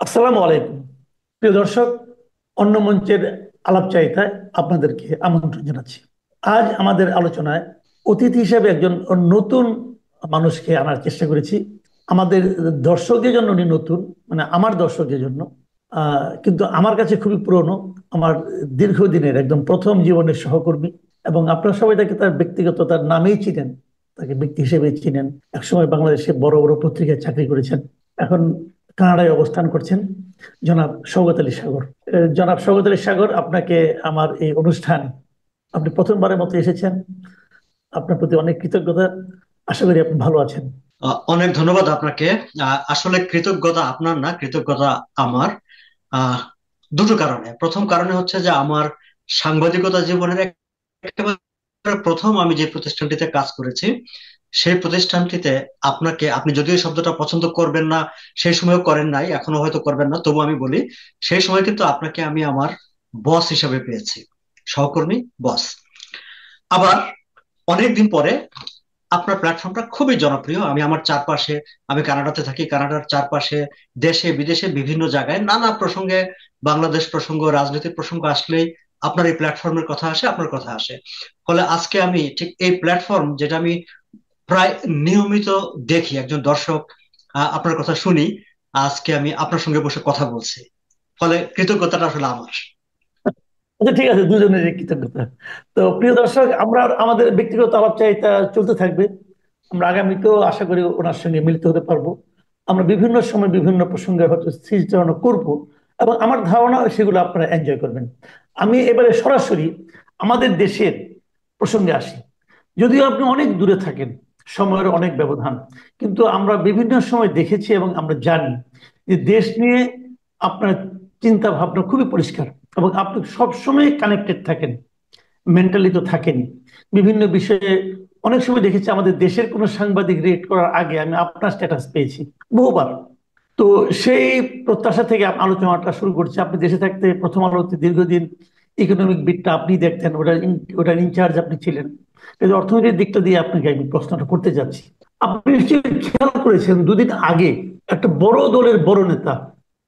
আসসালামু আলাইকুম। প্রিয় দর্শক, অন্য মঞ্চের আলাপচারিতায় আপনাদেরকে আমন্ত্রণ জানাচ্ছি। আজ আমাদের আলোচনায় অতিথি হিসেবে একজন নতুন মানুষকে আনার চেষ্টা করেছি। আমাদের দর্শকদের জন্য উনি নতুন, মানে আমার দর্শকদের জন্য। কিন্তু আমার কাছে খুবই পুরনো, আমার দীর্ঘদিনের একদম প্রথম জীবনের সহকর্মী। এবং আপনারা সবাই তাকে তার ব্যক্তিগত তার নামেই চিনেন, তাকে ব্যক্তি হিসেবে চিনেন। একসময় বাংলাদেশে বড় বড় পত্রিকায় চাকরি করেছেন, এখন কানাডায় অবস্থান করছেন। জনাব শওকত আলী সাগর। জনাব শওকত আলী সাগর, আপনাকে আমার এই অনুষ্ঠানে আপনি প্রথমবারের মতো এসেছেন, আপনার প্রতি অনেক কৃতজ্ঞতা। আশা করি আপনি ভালো আছেন। অনেক ধন্যবাদ আপনাকে। আসলে কৃতজ্ঞতা আপনার না, কৃতজ্ঞতা আমার। আহ, দুটো কারণে। প্রথম কারণে হচ্ছে যে আমার সাংবাদিকতা জীবনের একেবারে প্রথম আমি যে প্রতিষ্ঠানটিতে কাজ করেছি, সেই প্রতিষ্ঠানটিতে আপনি যদিও এই শব্দটা পছন্দ করবেন না, সেই সময়ও করেন নাই, এখনো হয়তো করবেন না, তবু আমি বলি, সেই সময় কিন্তু আপনাকে আমি আমার বস হিসাবে পেয়েছি, সহকর্মী, বস। আবার অনেকদিন পরে আপনার প্ল্যাটফর্মটা খুবই জনপ্রিয়। আমি আমার চারপাশে, আমি কানাডাতে থাকি, কানাডার চারপাশে দেশে বিদেশে বিভিন্ন জায়গায় নানা প্রসঙ্গে, বাংলাদেশ প্রসঙ্গ, রাজনৈতিক প্রসঙ্গ আসলেই আপনার এই প্ল্যাটফর্মের কথা আসে, আপনার কথা আসে। ফলে আজকে আমি ঠিক এই প্ল্যাটফর্ম, যেটা আমি প্রায় নিয়মিত দেখি, একজন দর্শক, আপনার কথা শুনি, আজকে আমি আপনার সঙ্গে বসে কথা বলছি। ফলে কৃতজ্ঞতাটা আসলে আমার। আচ্ছা, ঠিক আছে, দুজনের কৃতজ্ঞতা। তো প্রিয় দর্শক, আমরা আমাদের ব্যক্তিগত আলাপচারিতা চলতে থাকবে। আমরা আগামীতেও আশা করি ওনার সঙ্গে মিলিত হতে পারবো। আমরা বিভিন্ন সময় বিভিন্ন প্রসঙ্গে হয়তো স্মৃতিচারণা করব, এবং আমার ধারণা সেগুলো আপনারা এনজয় করবেন। আমি এবারে সরাসরি আমাদের দেশের প্রসঙ্গে আসি। যদিও আপনি অনেক দূরে থাকেন, সময়ের অনেক ব্যবধান, কিন্তু আমরা বিভিন্ন সময় দেখেছি এবং আমরা জানি যে দেশ নিয়ে আপনার চিন্তা ভাবনা খুবই পরিষ্কার, এবং আপনি সবসময় কানেক্টেড থাকেন, মেন্টালি তো থাকেনি বিভিন্ন বিষয়ে। অনেক সময় দেখেছি আমাদের দেশের কোনো সাংবাদিক রিয়েক্ট করার আগে আমি আপনার স্ট্যাটাস পেয়েছি বহুবার। তো সেই প্রত্যাশা থেকে আলোচনাটা শুরু করছি। আপনি দেশে থাকতে প্রথম আলোতে দীর্ঘদিন ইকোনমিক বিটটা আপনি দেখতেন, ওটার ইনচার্জ আপনি ছিলেন। কিন্তু অর্থনৈতিক দিকটা দিয়ে আপনাকে আমি প্রশ্নটা করতে যাচ্ছি। আপনি নিশ্চয়ই খেয়াল করেছেন, দুদিন আগে একটা বড় দলের বড় নেতা,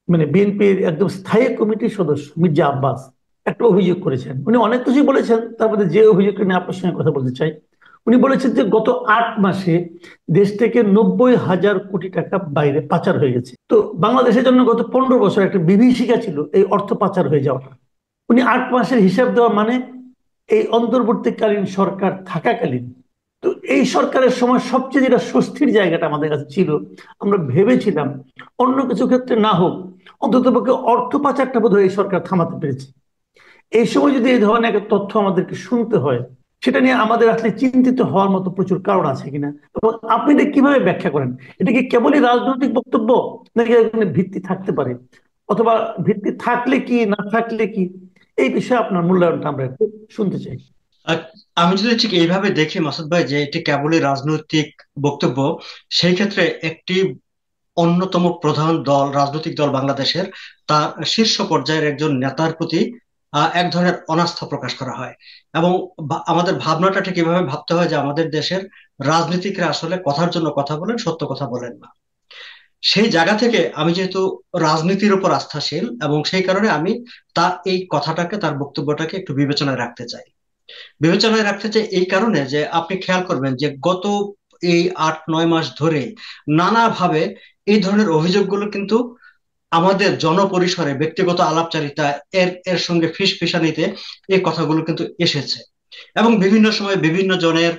মানে বিএনপির একদম স্থায়ী কমিটির সদস্য মির্জা আব্বাস একটা অভিযোগ করেছেন। উনি অনেক কিছুই বলেছেন, তার মধ্যে যে অভিযোগটা নিয়ে আপনার সঙ্গে কথা বলতে চাই, উনি বলেছেন যে গত 8 মাসে দেশ থেকে 90,000 কোটি টাকা বাইরে পাচার হয়ে গেছে। তো বাংলাদেশের জন্য গত 15 বছর একটা বিভীষিকা ছিল এই অর্থ পাচার হয়ে যাওয়াটা। উনি 8 মাসের হিসাব দেওয়া মানে এই অন্তর্বর্তীকালীন সরকার থাকাকালীন। তো এই সরকারের সময় সবচেয়ে যেটা স্বস্তির জায়গাটা আমাদের কাছে ছিল, আমরা ভেবেছিলাম অন্য কিছু ক্ষেত্রে না হোক, অন্ততপক্ষে অর্থ পাচারটা বোধহয় এই সরকার থামাতে পেরেছে। এই সময় যদি এই ধরনের একটা তথ্য আমাদেরকে শুনতে হয়, সেটা নিয়ে আমাদের আসলে চিন্তিত হওয়ার মতো প্রচুর কারণ আছে কিনা, এবং আপনি এটা কিভাবে ব্যাখ্যা করেন? এটা কি কেবলই রাজনৈতিক বক্তব্য, নাকি এর কোনো ভিত্তি থাকতে পারে? অথবা ভিত্তি থাকলে কি, না থাকলে কি? এই বিষয়ে আপনার মূল্যায়নটা আমরা একটু শুনতে চাই। আহ, আমি যদি ঠিক এইভাবে দেখি মাসুদ ভাই, যে এটি কেবলই রাজনৈতিক বক্তব্য, সেই ক্ষেত্রে একটি অন্যতম প্রধান দল, রাজনৈতিক দল বাংলাদেশের, তার শীর্ষ পর্যায়ের একজন নেতার প্রতি এক ধরনের অনাস্থা প্রকাশ করা হয়। এবং আমাদের ভাবনাটা ঠিক এভাবে ভাবতে হয় যে আমাদের দেশের রাজনীতিকরা আসলে কথার জন্য কথা বলেন, সত্য কথা বলেন না। সেই জায়গা থেকে আমি যেহেতু রাজনীতির উপর আস্থাশীল, এবং সেই কারণে আমি তার এই কথাটাকে, তার বক্তব্যটাকে একটু বিবেচনায় রাখতে চাই। বিবেচনায় রাখতে চাই এই কারণে যে আপনি খেয়াল করবেন যে গত এই 8-9 মাস ধরে নানাভাবে এই ধরনের অভিযোগগুলো কিন্তু আমাদের জনপরিসরে ব্যক্তিগত আলাপচারিতা, এর এর সঙ্গে ফিসফিসানিতে এই কথাগুলো কিন্তু এসেছে। এবং বিভিন্ন সময় বিভিন্ন জনের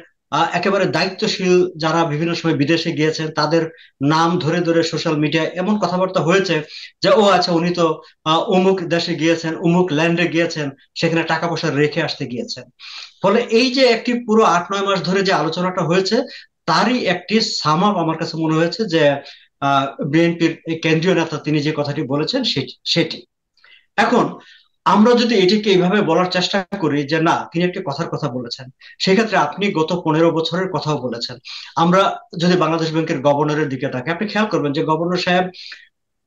একেবারে দায়িত্বশীল যারা বিভিন্ন সময় বিদেশে গিয়েছেন, তাদের নাম ধরে ধরে সোশ্যাল মিডিয়ায় এমন কথাবার্তা হয়েছে যে, ও আচ্ছা, উনি তো অমুক দেশে গিয়েছেন, অমুক ল্যান্ডে গিয়েছেন, সেখানে টাকা পয়সা রেখে আসতে গিয়েছেন। ফলে এই যে একটি পুরো 8-9 মাস ধরে যে আলোচনাটা হয়েছে, তারই একটি সাম আপ আমার কাছে মনে হয়েছে যে বিএনপির কেন্দ্রীয় নেতা তিনি যে কথাটি বলেছেন সেটি সেটি এখন আমরা যদি এটিকে এইভাবে বলার চেষ্টা করি যে না, তিনি একটি কথার কথা বলেছেন, সেক্ষেত্রে আপনি গত 15 বছরের কথাও বলেছেন। আমরা যদি বাংলাদেশ ব্যাংকের গভর্নরের দিকে তাকাই, আপনি খেয়াল করবেন যে গভর্নর সাহেব,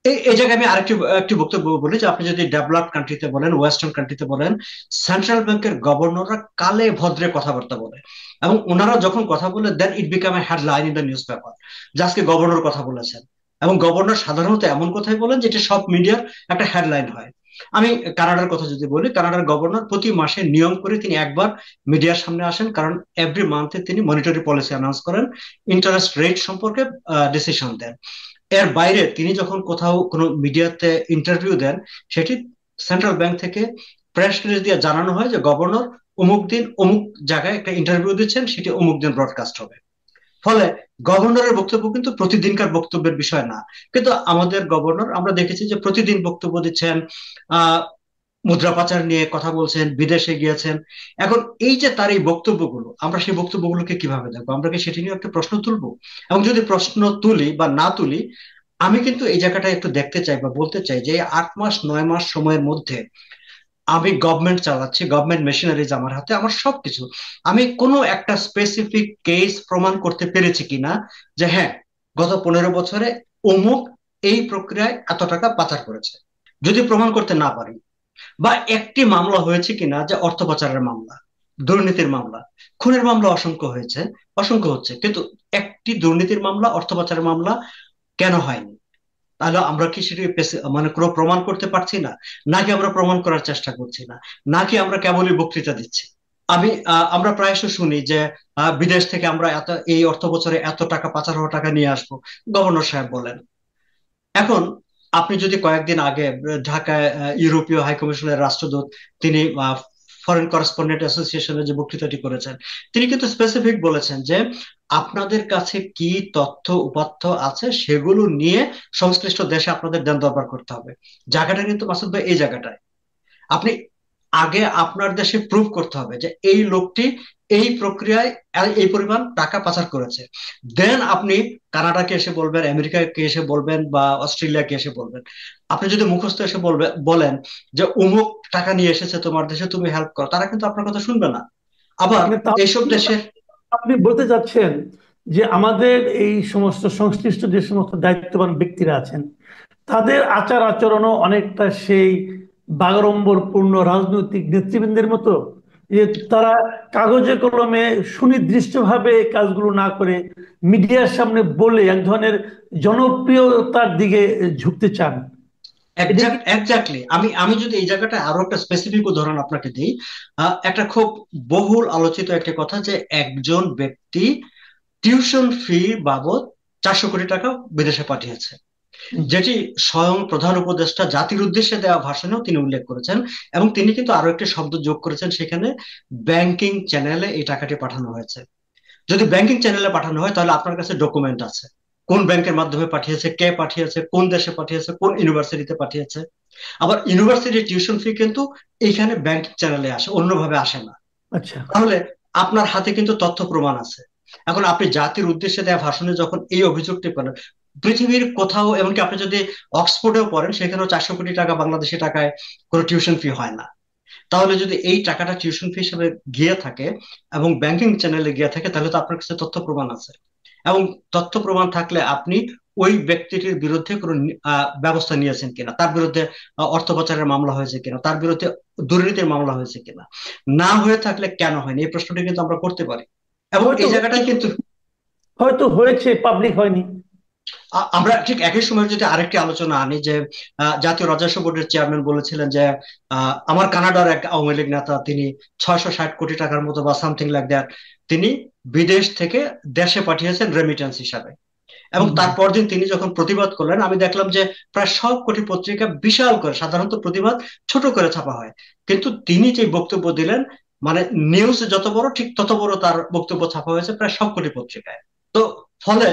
এই এই জায়গায় আমি আরেকটি একটি বক্তব্য বলি, যে আপনি যদি ডেভেলপ কান্ট্রিতে বলেন, ওয়েস্টার্ন কান্ট্রিতে বলেন, সেন্ট্রাল ব্যাংকের গভর্নররা কালে ভদ্রে কথাবার্তা বলে, এবং ওনারা যখন কথা বলে, then it became a headline in the news paper যে আজকে গভর্নর কথা বলেছেন। এবং গভর্নর সাধারণত এমন কথাই বলেন যেটা সব মিডিয়ার একটা হেডলাইন হয়। আমি কানাডার কথা যদি বলি, কানাডার গভর্নর প্রতি মাসে নিয়ম করে তিনি একবার মিডিয়ার সামনে আসেন, কারণ এভরি মান্থে তিনি মনিটারি পলিসি অ্যানাউন্স করেন, ইন্টারেস্ট রেট সম্পর্কে ডিসিশন দেন। এর বাইরে তিনি যখন কোথাও কোনো মিডিয়াতে ইন্টারভিউ দেন, সেটি সেন্ট্রাল ব্যাংক থেকে প্রেস রিলিজ দিয়ে জানানো হয় যে গভর্নর অমুক দিন অমুক জায়গায় একটা ইন্টারভিউ দিচ্ছেন, সেটি অমুক দিন ব্রডকাস্ট হবে। ফলে গভর্নরের বক্তব্য কিন্তু প্রতিদিনকার বক্তব্যের বিষয় না। কিন্তু আমাদের গভর্নর আমরা দেখেছি যে প্রতিদিন বক্তব্য দিচ্ছেন, আহ মুদ্রা পাচার নিয়ে কথা বলছেন, বিদেশে গিয়েছেন। এখন এই যে তার এই বক্তব্যগুলো, আমরা সেই বক্তব্যগুলোকে কিভাবে দেখবো? আমরা কি সেটি নিয়ে একটা প্রশ্ন তুলবো? এবং যদি প্রশ্ন তুলি বা না তুলি, আমি কিন্তু এই জায়গাটা একটু দেখতে চাই বা বলতে চাই যে এই 8 মাস 9 মাস সময়ের মধ্যে আমি গভর্নমেন্ট চালাচ্ছি, গভর্নমেন্ট মেশিনারিজ আমার হাতে, আমার সবকিছু, আমি কোনো একটা স্পেসিফিক কেস প্রমাণ করতে পেরেছি কিনা যে হ্যাঁ, গত 15 বছরে অমুক এই প্রক্রিয়ায় এত টাকা পাচার করেছে। যদি প্রমাণ করতে না পারি, বা একটি মামলা হয়েছে কিনা যে অর্থ পাচারের মামলা, দুর্নীতির মামলা, খুনের মামলা অসংখ্য হয়েছে, অসংখ্য হচ্ছে, কিন্তু একটি দুর্নীতির মামলা, অর্থ পাচারের মামলা কেন হয়নি? তাহলে আমরা কি সেটি মানে কোনো প্রমাণ করতে পারছি না, নাকি আমরা প্রমাণ করার চেষ্টা করছি না, নাকি আমরা কেবলই বক্তৃতা দিচ্ছি? আমরা প্রায়শ শুনি যে বিদেশ থেকে আমরা এত এই অর্থ বছরে এত টাকা, পাচার হওয়া টাকা নিয়ে আসবো, গভর্নর সাহেব বলেন। এখন আপনি যদি কয়েকদিন আগে ঢাকায় ইউরোপীয় হাইকমিশনের রাষ্ট্রদূত, তিনি ফরেন করেসপন্ডেন্ট অ্যাসোসিয়েশনের যে বক্তৃতাটি করেছেন, তিনি কিন্তু স্পেসিফিক বলেছেন যে আপনাদের কাছে কি তথ্য উপাত্ত আছে সেগুলো নিয়ে সংশ্লিষ্ট দেশে আপনাদের দেন দরবার করতে হবে। জায়গাটা কিন্তু মাসুদ ভাই এই জায়গাটায়, আপনি আগে আপনার দেশে প্রুভ করতে হবে যে এই লোকটি এই প্রক্রিয়ায় এই পরিমাণ টাকা পাচার করেছে। দেন আপনি কানাডাকে এসে বলবেন, আমেরিকাকে এসে বলবেন, বা অস্ট্রেলিয়াকে এসে বলবেন। আপনি যদি মুখস্থ এসে বলেন যে অমুক টাকা নিয়ে এসেছে তোমার দেশে, তুমি হেল্প করো, তারা কিন্তু আপনার কথা শুনবে না। আবার মানে এইসব দেশের আপনি বলতে চাচ্ছেন যে আমাদের এই সমস্ত সংশ্লিষ্ট যে সমস্ত দায়িত্ববান ব্যক্তিরা আছেন, তাদের আচার আচরণও অনেকটা সেই বাগাড়ম্বরপূর্ণ রাজনৈতিক নেতৃবৃন্দের মতো, যে তারা কাগজে কলমে সুনির্দিষ্টভাবে কাজগুলো না করে মিডিয়ার সামনে বলে এক ধরনের জনপ্রিয়তার দিকে ঝুঁকতে চান। এটা কি? এক্স্যাক্টলি। আমি আমি যদি এই জায়গাটা আরো একটা স্পেসিফিক উদাহরণ আপনাকে দিই, একটা খুব বহুল আলোচিত একটা কথা যে একজন ব্যক্তি টিউশন ফি বাবদ 400 কোটি টাকা বিদেশে পাঠিয়েছে, হুম। যেটি স্বয়ং প্রধান উপদেষ্টা জাতির উদ্দেশ্যে দেওয়া ভাষণেও তিনি উল্লেখ করেছেন। এবং তিনি কিন্তু আরো একটি শব্দ যোগ করেছেন সেখানে, ব্যাংকিং চ্যানেলে এই টাকাটি পাঠানো হয়েছে। যদি ব্যাংকিং চ্যানেলে পাঠানো হয় তাহলে আপনার কাছে ডকুমেন্ট আছে, কোন ব্যাংকের মাধ্যমে পাঠিয়েছে, কে পাঠিয়েছে, কোন দেশে পাঠিয়েছে, কোন ইউনিভার্সিটিতে পাঠিয়েছে। আবার ইউনিভার্সিটির টিউশন ফি কিন্তু এইখানে ব্যাংকিং চ্যানেলে আসে, অন্যভাবে আসে না। আচ্ছা। তাহলে আপনার হাতে কিন্তু তথ্য প্রমাণ আছে। এখন আপনি জাতির উদ্দেশ্যে দেওয়া ভাষণে যখন এই অভিযোগটি করেন, পৃথিবীর কোথাও, এমনকি আপনি যদি অক্সফোর্ডেও পড়েন, সেখানেও 400 কোটি টাকা বাংলাদেশি টাকায় কোনো টিউশন ফি হয় না। তাহলে যদি এই টাকাটা টিউশন ফি হিসেবে গিয়ে থাকে এবং ব্যাংকিং চ্যানেলে গিয়ে থাকে, তাহলে তো আপনার কাছে তথ্য প্রমাণ আছে। এবং তথ্য প্রমাণ থাকলে আপনি ওই ব্যক্তিটির বিরুদ্ধে কোনো ব্যবস্থা নিয়েছেন কিনা, তার বিরুদ্ধে অর্থ পাচারের মামলা হয়েছে কিনা, তার বিরুদ্ধে দুর্নীতির মামলা হয়েছে কিনা। না হয়ে থাকলে কেন হয়নি, এই প্রশ্নটি কিন্তু আমরা করতে পারি। এবং হয়তো এই জায়গাটাই কিন্তু হয়তো হয়েছে, পাবলিক হয়নি। আমরা ঠিক একই সময় যদি আরেকটি আলোচনা আনি যে জাতীয় রাজস্ব বোর্ডের চেয়ারম্যান বলেছিলেন যে আমার কানাডার এক আওয়ামী লীগ নেতা, তিনি 660 কোটি টাকার মতো বা সামথিং লাইক দ্যাট, তিনি বিদেশ থেকে দেশে পাঠিয়েছেন রেমিটেন্স হিসাবে। এবং হুম। তারপর দিন তিনি যখন প্রতিবাদ করলেন, আমি দেখলাম যে প্রায় সব কটি পত্রিকা বিশাল করে, সাধারণত প্রতিবাদ ছোট করে ছাপা হয়, কিন্তু তিনি যে বক্তব্য দিলেন, মানে নিউজ যত বড় ঠিক তত বড় তার বক্তব্য ছাপা হয়েছে প্রায় সবকটি পত্রিকায়। তো ফলে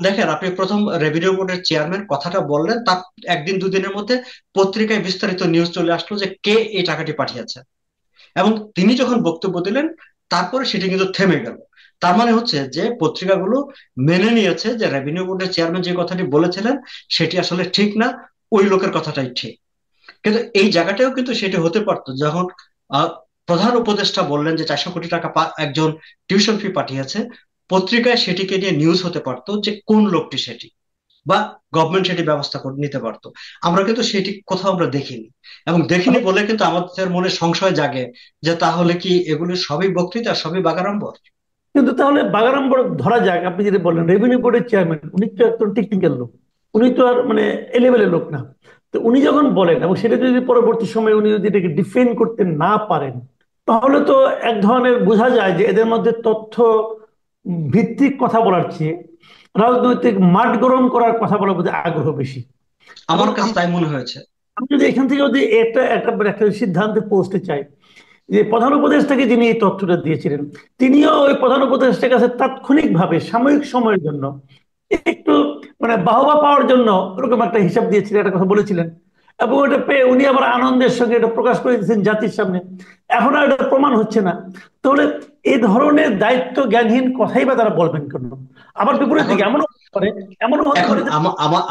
দেখেন, আপনি প্রথম রেভিনিউ বোর্ডের চেয়ারম্যান কথাটা বললেন, তার একদিন দুদিনের মধ্যে পত্রিকায় বিস্তারিত নিউজ চলে আসলো যে কে এই টাকাটি পাঠিয়েছে। এবং তিনি যখন বক্তব্য দিলেন, তারপরে সেটি কিন্তু থেমে গেল। তার মানে হচ্ছে যে পত্রিকাগুলো মেনে নিয়েছে যে রেভিনিউ বোর্ডের চেয়ারম্যান যে কথাটি বলেছিলেন সেটি আসলে ঠিক না, ওই লোকের কথাটাই ঠিক। কিন্তু এই জায়গাটাও কিন্তু সেটি হতে পারতো, যখন আহ, প্রধান উপদেষ্টা বললেন যে 400 কোটি টাকা একজন টিউশন ফি পাঠিয়েছে, পত্রিকায় সেটিকে নিয়ে নিউজ হতে পারতো যে কোন লোকটি সেটি, বা গভর্নমেন্ট সেটি ব্যবস্থা করে নিতে পারতো। আমরা কিন্তু সেটি কোথাও আমরা দেখিনি। এবং দেখিনি বলে কিন্তু আমাদের মনে সংশয় জাগে যে তাহলে কি এগুলো সবই বক্তৃতা, সবই বাগাড়ম্বর? কিন্তু তাহলে বাগাড়ম্বর ধরা যাক, আপনি যেটা বললেন রেভিনিউ বোর্ডের চেয়ারম্যান, উনি তো একজন টেকনিক্যাল লোক। উনি তো আর মানে এ লেভেলের লোক না। তো উনি যখন বলেন এবং সেটা যদি পরবর্তী সময়ে উনি যদি এটাকে ডিফেন্ড করতে না পারেন, তাহলে তো এক ধরনের বোঝা যায় যে এদের মধ্যে তথ্য ভিত্তিক কথা বলার চেয়ে রাজনৈতিক মাঠ গরম করার কথা বলার প্রতি আগ্রহ বেশি। এবং আমার কাছে তাই মনে হয়েছে। আমি যদি এখান থেকে যদি একটা একটা একটা সিদ্ধান্তে পৌঁছতে চাই, যে প্রধান উপদেষ্টাকে যিনি এই তথ্যটা দিয়েছিলেন, তিনিও ওই প্রধান উপদেষ্টার কাছে তাৎক্ষণিকভাবে সাময়িক সময়ের জন্য একটু মানে বাহবা পাওয়ার জন্য ওরকম একটা হিসাব দিয়েছিলেন, একটা কথা বলেছিলেন, এবং ওটা পেয়ে উনি আবার আনন্দের সঙ্গে এটা প্রকাশ করে দিয়েছেন জাতির সামনে। এখন আর এটা প্রমাণ হচ্ছে না, তাহলে এই ধরনের দায়িত্ব জ্ঞানহীন কথাই বা তারা বলবেন কেন? আবার বিপরীত এখন দিকে এমনও হতে এখন পারে যে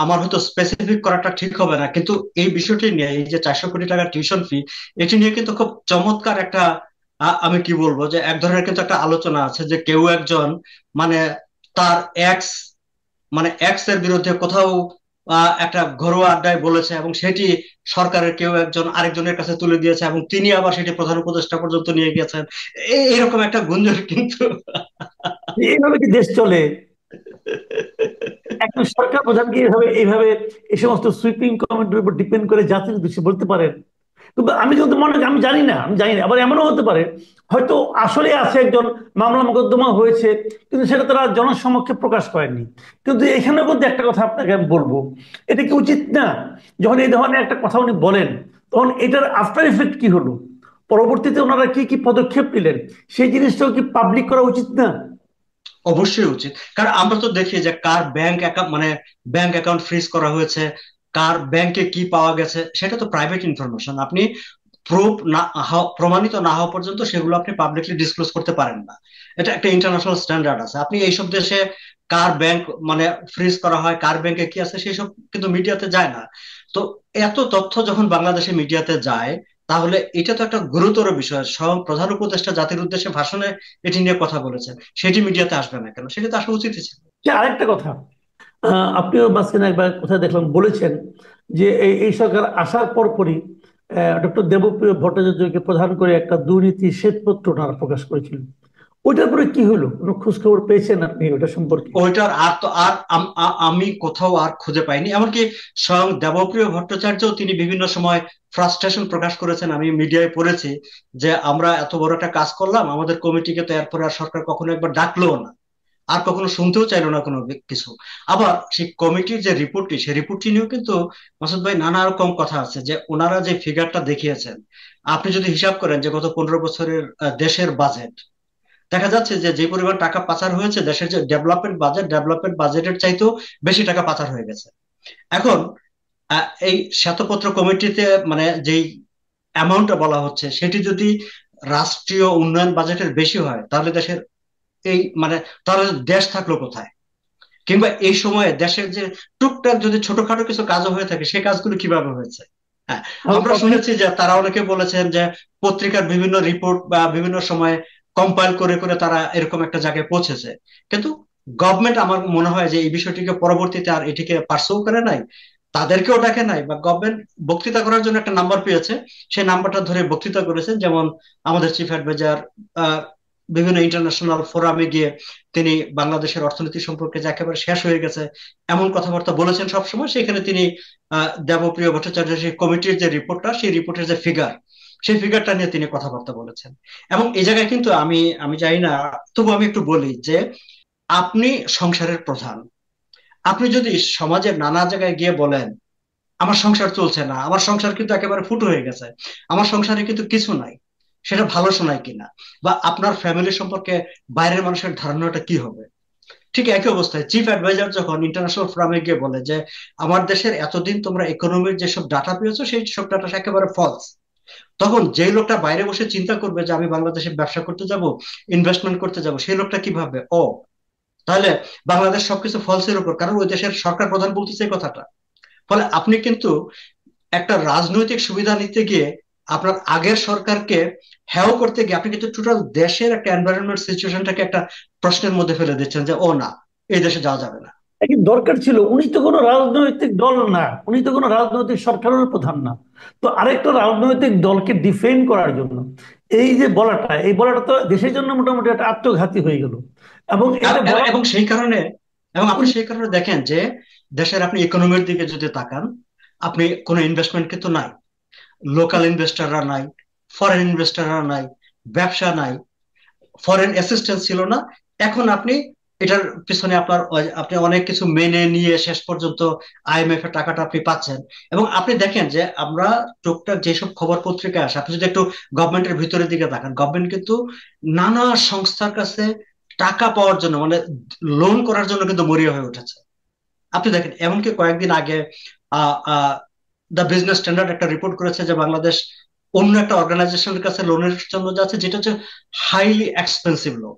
আমার হয়তো স্পেসিফিক করাটা ঠিক হবে না, কিন্তু এই বিষয়টি নিয়ে, এই যে 400 কোটি টাকার টিউশন ফি, এটি নিয়ে কিন্তু খুব চমৎকার একটা আমি কি বলবো, যে এক ধরনের কিন্তু একটা আলোচনা আছে যে কেউ একজন মানে তার এক্স, মানে এক্স এর বিরুদ্ধে কোথাও একটা ঘরোয়া আড্ডায় বলেছে, এবং সেটি সরকারের কেউ একজন আরেকজনের কাছে তুলে দিয়েছে, এবং তিনি আবার সেটি প্রধান উপদেষ্টা পর্যন্ত নিয়ে গেছেন। এরকম একটা গুঞ্জন কিন্তু এইভাবে কি দেশ চলে? একজন সরকার প্রধান কি এইভাবে এইভাবে এই সমস্ত সুইপিং কমেন্টের উপর ডিপেন্ড করে জাতির উদ্দেশ্যে বলতে পারেন? কিন্তু আমি যদি মনে করি, আমি জানি না, আবার এমনও হতে পারে হয়তো আসলে আছে একজন, মামলা মোকদ্দমা হয়েছে, কিন্তু সেটা তারা জনসমক্ষে প্রকাশ করেনি। কিন্তু এখানে বলতে একটা কথা আপনাকে আমি বলবো, এটা কি উচিত না, যখন এই ধরনের একটা কথা উনি বলেন, তখন এটার আফটার ইফেক্ট কি হলো, পরবর্তীতে ওনারা কি কি পদক্ষেপ নিলেন, সেই জিনিসটাও কি পাবলিক করা উচিত না? অবশ্যই উচিত। কারণ আমরা তো দেখি যে কার ব্যাংক অ্যাকাউন্ট, মানে ব্যাংক অ্যাকাউন্ট ফ্রিজ করা হয়েছে, কার ব্যাংকে কি পাওয়া গেছে, সেটা তো প্রাইভেট ইনফরমেশন। আপনি প্রুফ না প্রমাণিত না হওয়া পর্যন্ত সেগুলো আপনি পাবলিকলি ডিসক্লোজ করতে পারেন না। এটা একটা ইন্টারন্যাশনাল স্ট্যান্ডার্ড আছে। আপনি এইসব দেশে কার ব্যাংক মানে ফ্রিজ করা হয়, কার ব্যাংকে কি আছে, সেই সব কিন্তু মিডিয়াতে যায় না। তো এত তথ্য যখন বাংলাদেশে মিডিয়াতে যায়, তাহলে এটা তো একটা গুরুতর বিষয়। স্বয়ং প্রধান উপদেষ্টা জাতির উদ্দেশ্যে ভাষণে এটি নিয়ে কথা বলেছেন, সেটি মিডিয়াতে আসবে না কেন? সেটি তো আসা উচিতই ছিল। যে আরেকটা কথা, আপনিও মাঝখানে একবার কোথায় দেখলাম বলেছেন যে এই সরকার আসার পরপরই ডক্টর দেবপ্রিয় ভট্টাচার্যকে প্রধান করে একটা দুর্নীতি শ্বেতপত্র ওনারা প্রকাশ করেছিলেন। ওইটার পরে কি হলো, কোনো খোঁজ খবর পেয়েছেন আপনি ওটা সম্পর্কে? ওইটার আর তো আর আমি কোথাও আর খুঁজে পাইনি। এমনকি স্বয়ং দেবপ্রিয় ভট্টাচার্য তিনি বিভিন্ন সময় ফ্রাস্ট্রেশন প্রকাশ করেছেন, আমি মিডিয়ায় পড়েছি, যে আমরা এত বড় একটা কাজ করলাম, আমাদের কমিটিকে তো এরপরে আর সরকার কখনো একবার ডাকলো না, আর কখনো শুনতেও চাইলো না কোনো কিছু। আবার সেই কমিটির যে রিপোর্টটি, সেই রিপোর্টটি নিয়েও কিন্তু মাসুদ ভাই নানা রকম কথা আছে, যে ওনারা যে ফিগারটা দেখিয়েছেন, আপনি যদি হিসাব করেন যে গত 15 বছরের দেশের বাজেট, দেখা যাচ্ছে যে যে পরিমাণ টাকা পাচার হয়েছে, দেশের যে ডেভেলপমেন্ট বাজেটের চাইতেও বেশি টাকা পাচার হয়ে গেছে। এখন এই শ্বেতপত্র কমিটিতে মানে যেই অ্যামাউন্টটা বলা হচ্ছে, সেটি যদি রাষ্ট্রীয় উন্নয়ন বাজেটের বেশি হয়, তাহলে দেশের এই মানে তাহলে দেশ থাকলো কোথায়? কিংবা এই সময়ে দেশের যে টুকটাক যদি ছোটখাটো কিছু কাজও হয়ে থাকে, সেই কাজগুলো কিভাবে হয়েছে? হ্যাঁ, আমরা শুনেছি যে তারা অনেকে বলেছেন যে পত্রিকার বিভিন্ন রিপোর্ট বা বিভিন্ন সময় কম্পাইল করে করে তারা এরকম একটা জায়গায় পৌঁছেছে। কিন্তু গভর্নমেন্ট, আমার মনে হয় যে এই বিষয়টিকে পরবর্তীতে আর এটিকে পার্সিউ করে নাই, তাদেরকেও ডাকে নাই, বা গভর্নমেন্ট বক্তৃতা করার জন্য একটা নাম্বার পেয়েছে, সেই নাম্বারটা ধরে বক্তৃতা করেছেন। যেমন আমাদের চিফ অ্যাডভাইজার বিভিন্ন ইন্টারন্যাশনাল ফোরামে গিয়ে তিনি বাংলাদেশের অর্থনীতি সম্পর্কে যে একেবারে শেষ হয়ে গেছে এমন কথাবার্তা বলেছেন সবসময়। সেখানে তিনি দেবপ্রিয় ভট্টাচার্য সেই কমিটির যে রিপোর্টটা, সেই রিপোর্টের যে ফিগার, সেই ফিগারটা নিয়ে তিনি কথাবার্তা বলেছেন। এবং এই জায়গায় কিন্তু আমি আমি জানি না, তবু আমি একটু বলি যে আপনি সংসারের প্রধান, আপনি যদি সমাজের নানা জায়গায় গিয়ে বলেন আমার সংসার চলছে না, আমার সংসার কিন্তু একেবারে ফুটো হয়ে গেছে, আমার সংসারে কিন্তু কিছু নাই, সেটা ভালো শোনায় কিনা, বা আপনার ফ্যামিলি সম্পর্কে বাইরের মানুষের ধারণাটা কি হবে? ঠিক একই অবস্থায় চিফ অ্যাডভাইজার যখন ইন্টারন্যাশনাল ফোরামে গিয়ে বলে যে আমার দেশের এতদিন তোমরা ইকোনমির যেসব ডাটা পেয়েছো, সেই সব ডাটা একেবারে ফলস, তখন যেই লোকটা বাইরে বসে চিন্তা করবে যে আমি বাংলাদেশে ব্যবসা করতে যাব, ইনভেস্টমেন্ট করতে যাব, সেই লোকটা কি ভাববে? ও, তাহলে বাংলাদেশ সবকিছু ফলসের উপর, কারণ ওই দেশের সরকার প্রধান বলতেছে এই কথাটা। ফলে আপনি কিন্তু একটা রাজনৈতিক সুবিধা নিতে গিয়ে, আপনার আগের সরকারকে হেয় করতে গিয়ে, আপনি কিন্তু টোটাল দেশের একটা এনভায়রনমেন্ট সিচুয়েশনটাকে একটা প্রশ্নের মধ্যে ফেলে দিচ্ছেন, যে ও না, এই দেশে যাওয়া যাবে না। কি দরকার ছিল? উনি তো কোনো রাজনৈতিক দল না, উনি তো কোনো রাজনৈতিক সরকারের প্রধান না। তো আরেকটা রাজনৈতিক দলকে ডিফেন্ড করার জন্য এই বলাটা তো দেশের জন্য মোটামুটি একটা আত্মঘাতী হয়ে গেল। এবং এটা বলা এবং সেই কারণে, এবং আপনি সেই কারণে দেখেন যে দেশের আপনি ইকোনমির দিকে যদি তাকান, আপনি কোনো ইনভেস্টমেন্ট কিন্তু নাই, লোকাল ইনভেস্টররা নাই, ফরেন ইনভেস্টররা নাই, ব্যবসা নাই, ফরেন অ্যাসিস্ট্যান্স ছিল না। এখন আপনি এটার পিছনে আপনি অনেক কিছু মেনে নিয়ে শেষ পর্যন্ত আইএমএফ এর টাকাটা আপনি পাচ্ছেন। এবং আপনি দেখেন যে আমরা টুকটাক যেসব খবর পত্রিকায় আসে, আপনি যদি একটু গভর্নমেন্টের ভিতরের দিকে তাকান, গভর্নমেন্ট কিন্তু নানা সংস্থার কাছে টাকা পাওয়ার জন্য, মানে লোন করার জন্য কিন্তু মরিয়া হয়ে উঠেছে। আপনি দেখেন, এমনকি কয়েকদিন আগে দ্য বিজনেস স্ট্যান্ডার্ড একটা রিপোর্ট করেছে যে বাংলাদেশ অন্য একটা অর্গানাইজেশনের কাছে লোনের জন্য যাচ্ছে, যেটা হচ্ছে হাইলি এক্সপেন্সিভ লোন।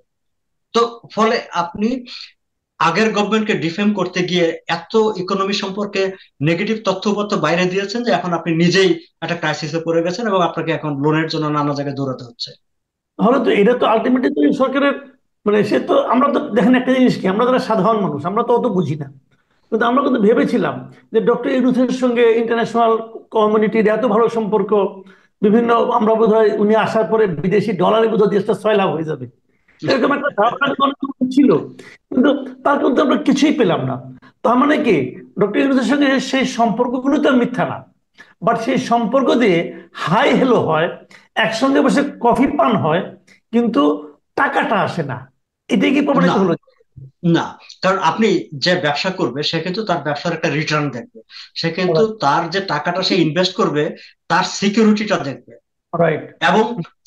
তো ফলে আপনি আগের গভর্নমেন্টকে ডিফেম করতে গিয়ে এত ইকোনমি সম্পর্কে নেগেটিভ তথ্যপত্র বাইরে দিয়েছেন যে এখন আপনি নিজেই একটা ক্রাইসিসে পড়ে গেছেন এবং আপনাকে এখন লোনের জন্য নানা জায়গায় দৌড়াতে হচ্ছে। তাহলে তো এটা তো আলটিমেটলি তো সরকারের, মানে সে তো, আমরা তো দেখেন একটা জিনিস কি, আমরা যারা সাধারণ মানুষ আমরা তো অত বুঝি না, কিন্তু আমরা কিন্তু ভেবেছিলাম যে ডক্টর ইউনূসের সঙ্গে ইন্টারন্যাশনাল কমিউনিটির এত ভালো সম্পর্ক, বিভিন্ন, আমরা বোধহয় উনি আসার পরে বিদেশি ডলারে বোধহয় দেশটা 6 লাখ হয়ে যাবে, এরকম একটা ধারণা কিন্তু অনেক সময় ছিল। কিন্তু তার কিন্তু আমরা কিছুই পেলাম না। তার মানে কি, ডক্টর ইউনূসের সঙ্গে সেই সম্পর্কগুলো তো আর মিথ্যা না, বাট সেই সম্পর্ক দিয়ে হাই হেলো হয়, একসঙ্গে বসে কফি পান হয়, কিন্তু টাকাটা আসে না। এটাই কি প্রমাণিত না, হলো? না, কারণ আপনি যে ব্যবসা করবে সে কিন্তু তার ব্যবসার একটা রিটার্ন দেখবে, সে কিন্তু তার যে টাকাটা সে ইনভেস্ট করবে তার সিকিউরিটিটা দেখবে। রাইট। এবং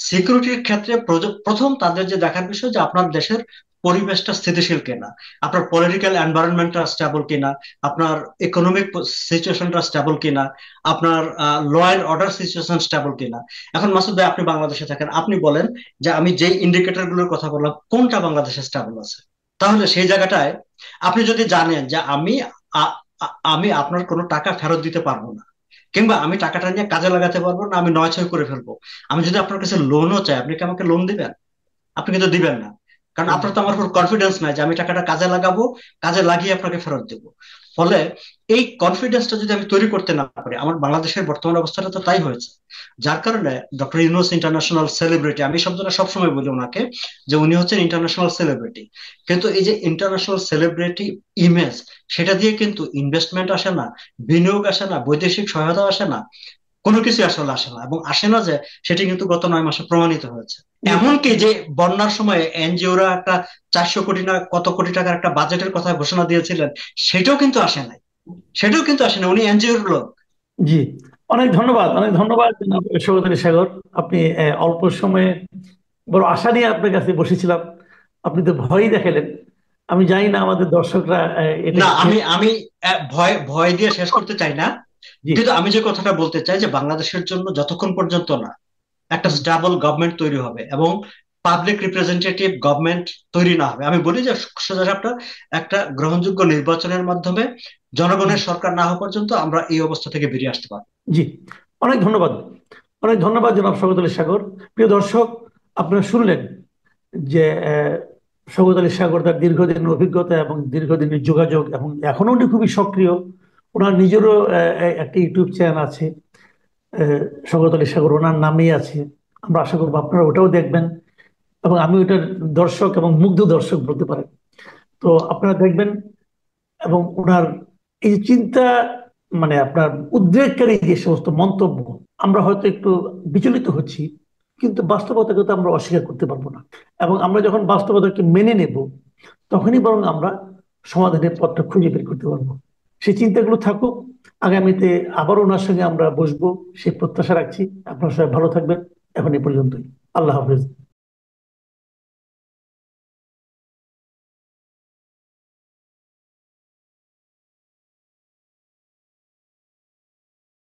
সিকিউরিটির ক্ষেত্রে প্রথম তাদের যে দেখার বিষয় যে আপনার দেশের পরিবেশটা স্থিতিশীল কিনা, আপনার পলিটিক্যাল এনভায়রনমেন্টটা স্টেবল কিনা, আপনার ইকোনমিক সিচুয়েশনটা স্টেবল কিনা, আপনার law and order situation stable কিনা। এখন মাসুদ ভাই, আপনি বাংলাদেশে থাকেন, আপনি বলেন যে আমি যেই ইন্ডিকেটর গুলোর কথা বললাম কোনটা বাংলাদেশে স্টেবল আছে। তাহলে সেই জায়গাটায় আপনি যদি জানেন যে আমি আপনার কোনো টাকা ফেরত দিতে পারবো না, কিংবা আমি টাকাটা নিয়ে কাজে লাগাতে পারবো না, আমি নয় ছয় করে ফেলবো, আমি যদি আপনার কাছে লোনও চাই, আপনি কি আমাকে লোন দিবেন? আপনি কিন্তু দিবেন না, কারণ আপনার তো আমার উপর কনফিডেন্স নাই যে আমি টাকাটা কাজে লাগাবো, কাজে লাগিয়ে আপনাকে ফেরত দেবো। ফলে এই কনফিডেন্সটা যদি আমি তৈরি করতে না পারি, আমার বাংলাদেশের বর্তমান অবস্থাটা তো তাই হয়েছে। যার কারণে ডক্টর ইউনূস ইন্টারন্যাশনাল সেলিব্রিটি, আমি শব্দটা সবসময় বলি ওনাকে যে উনি হচ্ছেন ইন্টারন্যাশনাল সেলিব্রিটি। কিন্তু এই যে ইন্টারন্যাশনাল সেলিব্রিটি ইমেজ, সেটা দিয়ে কিন্তু ইনভেস্টমেন্ট আসে না, বিনিয়োগ আসে না, বৈদেশিক সহায়তা আসে না, কোনো কিছু আসলে আসে না। এবং আসে না যে, সেটি কিন্তু গত 9 মাসে প্রমাণিত হয়েছে। জি। এমনকি যে বন্যার সময় এনজিওরা একটা 400 কোটি না কত কোটি টাকার একটা বাজেটের কথা ঘোষণা দিয়েছিলেন, সেটাও কিন্তু আসে নাই, সেটাও কিন্তু আসে না, উনি এনজিওর লোক। জি। অনেক ধন্যবাদ, অনেক ধন্যবাদ জনাব শওকত আলী সাগর। আপনি অল্প সময়ে বড় আশা নিয়ে আপনার কাছে বসেছিলাম, আপনি তো ভয়ই দেখালেন। আমি জানি না আমাদের দর্শকরা এটা না, কি। আমি আমি ভয় ভয় দিয়ে শেষ করতে চাই না। জি। কিন্তু আমি যে কথাটা বলতে চাই যে বাংলাদেশের জন্য যতক্ষণ পর্যন্ত না একটা হুম। স্টেবল গভর্নমেন্ট তৈরি হবে এবং পাবলিক রিপ্রেজেন্টেটিভ গভর্নমেন্ট তৈরি না হবে, আমি বলি যে সোজা সাপটা একটা গ্রহণযোগ্য নির্বাচনের মাধ্যমে হুম। জনগণের সরকার না হওয়া পর্যন্ত আমরা এই অবস্থা থেকে বেরিয়ে আসতে পারবো। জি। অনেক ধন্যবাদ, অনেক ধন্যবাদ জনাব শওকত আলী সাগর। প্রিয় দর্শক, আপনারা শুনলেন যে শওকত আলী সাগর তার দীর্ঘদিনের অভিজ্ঞতা এবং দীর্ঘদিনের যোগাযোগ, এবং এখনো উনি খুবই সক্রিয়। ওনার নিজেরও একটা ইউটিউব চ্যানেল আছে, শওকত আলী সাগর ওনার নামেই আছে। আমরা আশা করবো আপনারা ওটাও দেখবেন, এবং আমি ওইটার দর্শক এবং মুগ্ধ দর্শক বলতে পারেন। তো আপনারা দেখবেন, এবং ওনার এই যে চিন্তা, মানে আপনার উদ্বেগকারী যে সমস্ত মন্তব্য, আমরা হয়তো একটু বিচলিত হচ্ছি, কিন্তু বাস্তবতাকে তো আমরা অস্বীকার করতে পারবো না। এবং আমরা যখন বাস্তবতাকে মেনে নেব, তখনই বরং আমরা সমাধানের পথটা খুঁজে বের করতে পারবো। সেই চিন্তাগুলো থাকুক। আগামীতে আবার ওনার সঙ্গে আমরা বসবো, সেই প্রত্যাশা রাখছি। আপনার সবাই ভালো থাকবেন। এখন এই পর্যন্তই। আল্লাহ হাফেজ।